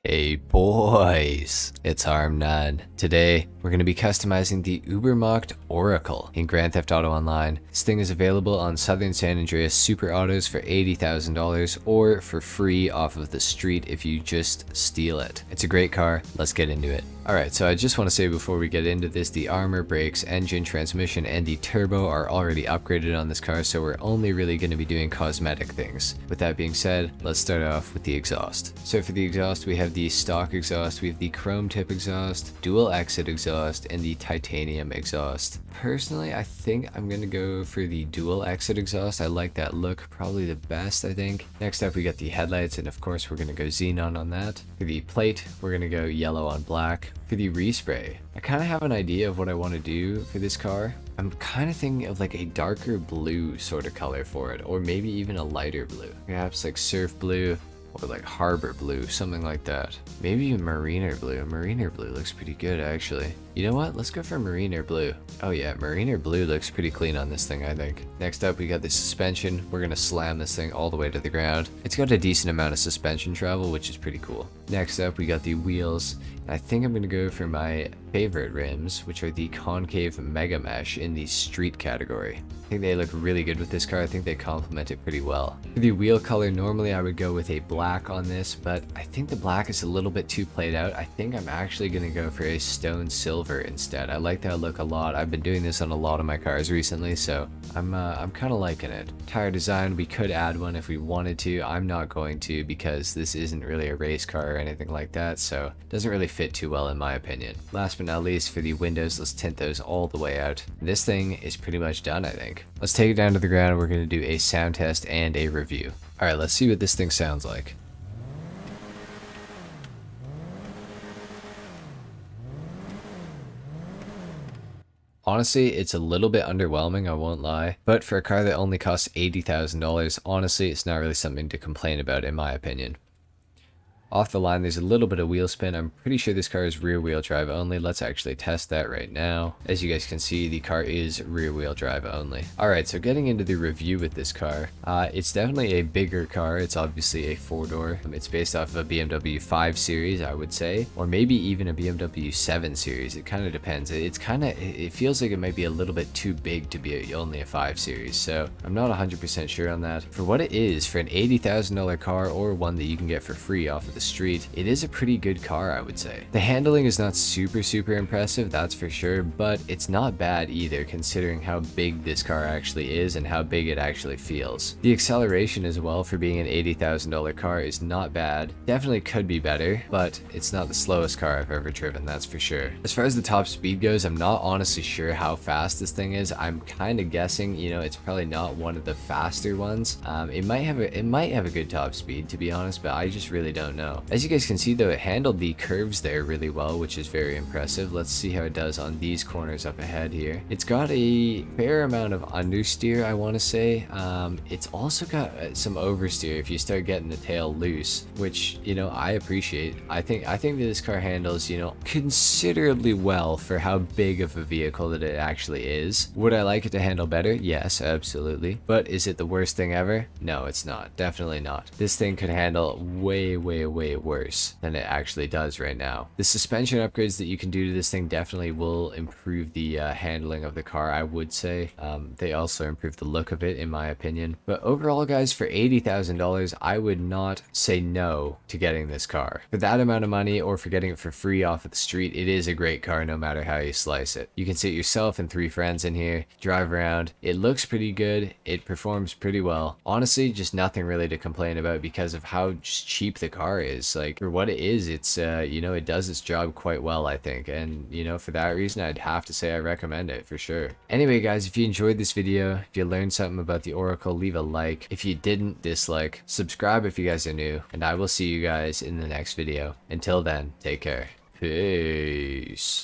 Hey boys, it's HarmNone. Today, we're going to be customizing the Ubermacht Oracle in Grand Theft Auto Online. This thing is available on Southern San Andreas Super Autos for $80,000 or for free off of the street if you just steal it. It's a great car, let's get into it. Alright, so I just want to say before we get into this, the armor, brakes, engine, transmission, and the turbo are already upgraded on this car, so we're only really going to be doing cosmetic things. With that being said, let's start off with the exhaust. So for the exhaust, we have the stock exhaust, we have the chrome tip exhaust, dual exit exhaust, and the titanium exhaust. Personally, I think I'm going to go for the dual exit exhaust. I like that look, probably the best, I think. Next up, we got the headlights, and of course, we're going to go xenon on that. For the plate, we're going to go yellow on black. For the respray, I kind of have an idea of what I want to do for this car. I'm kind of thinking of like a darker blue sort of color for it, or maybe even a lighter blue. Perhaps like surf blue or like harbor blue, something like that. Maybe a mariner blue. Mariner blue looks pretty good actually. You know what? Let's go for mariner blue. Oh yeah, mariner blue looks pretty clean on this thing, I think. Next up, we got the suspension. We're gonna slam this thing all the way to the ground. It's got a decent amount of suspension travel, which is pretty cool. Next up, we got the wheels. I think I'm gonna go for my favorite rims, which are the concave mega mesh in the street category. I think they look really good with this car. I think they complement it pretty well. For the wheel color, normally I would go with a black on this, but I think the black is a little bit too played out. I think I'm actually gonna go for a stone silver instead. I like that look a lot. I've been doing this on a lot of my cars recently, so I'm kind of liking it. Tire design, we could add one if we wanted to. I'm not going to because this isn't really a race car or anything like that, so it doesn't really fit too well in my opinion. Last but not least, for the windows, let's tint those all the way out. This thing is pretty much done, I think. Let's take it down to the ground. We're going to do a sound test and a review. Alright, let's see what this thing sounds like. Honestly, it's a little bit underwhelming, I won't lie, but for a car that only costs $80,000, honestly, it's not really something to complain about in my opinion. Off the line, there's a little bit of wheel spin. I'm pretty sure this car is rear wheel drive only. Let's actually test that right now. As you guys can see, the car is rear wheel drive only. Alright, so getting into the review with this car, it's definitely a bigger car. It's obviously a four-door. It's based off of a BMW 5 Series, I would say, or maybe even a BMW 7 Series. It kind of depends. It feels like it might be a little bit too big to be only a 5 Series, so I'm not 100% sure on that. For what it is, for an $80,000 car or one that you can get for free off of the street, it is a pretty good car, I would say. The handling is not super impressive, that's for sure, but it's not bad either considering how big this car actually is and how big it actually feels. The acceleration as well for being an $80,000 car is not bad. Definitely could be better, but it's not the slowest car I've ever driven, that's for sure. As far as the top speed goes, I'm not honestly sure how fast this thing is. I'm kind of guessing, you know, it's probably not one of the faster ones. It might have a good top speed, to be honest, but I just really don't know. As you guys can see though, it handled the curves there really well, which is very impressive. Let's see how it does on these corners up ahead here. It's got a fair amount of understeer, I want to say. It's also got some oversteer if you start getting the tail loose, which, you know, I appreciate. I think that this car handles, you know, considerably well for how big of a vehicle that it actually is. Would I like it to handle better? Yes, absolutely. But is it the worst thing ever? No, it's not. Definitely not. This thing could handle way worse than it actually does right now. The suspension upgrades that you can do to this thing definitely will improve the handling of the car, I would say. They also improve the look of it, in my opinion. But overall, guys, for $80,000, I would not say no to getting this car. For that amount of money, or for getting it for free off of the street, it is a great car no matter how you slice it. You can sit yourself and 3 friends in here, drive around. It looks pretty good. It performs pretty well. Honestly, just nothing really to complain about because of how just cheap the car is. Like, for what it is, it's you know, it does its job quite well, I think, and you know, for that reason I'd have to say I recommend it for sure. Anyway guys, if you enjoyed this video, if you learned something about the Oracle, leave a like. If you didn't, dislike. Subscribe if you guys are new, and I will see you guys in the next video. Until then, take care. Peace.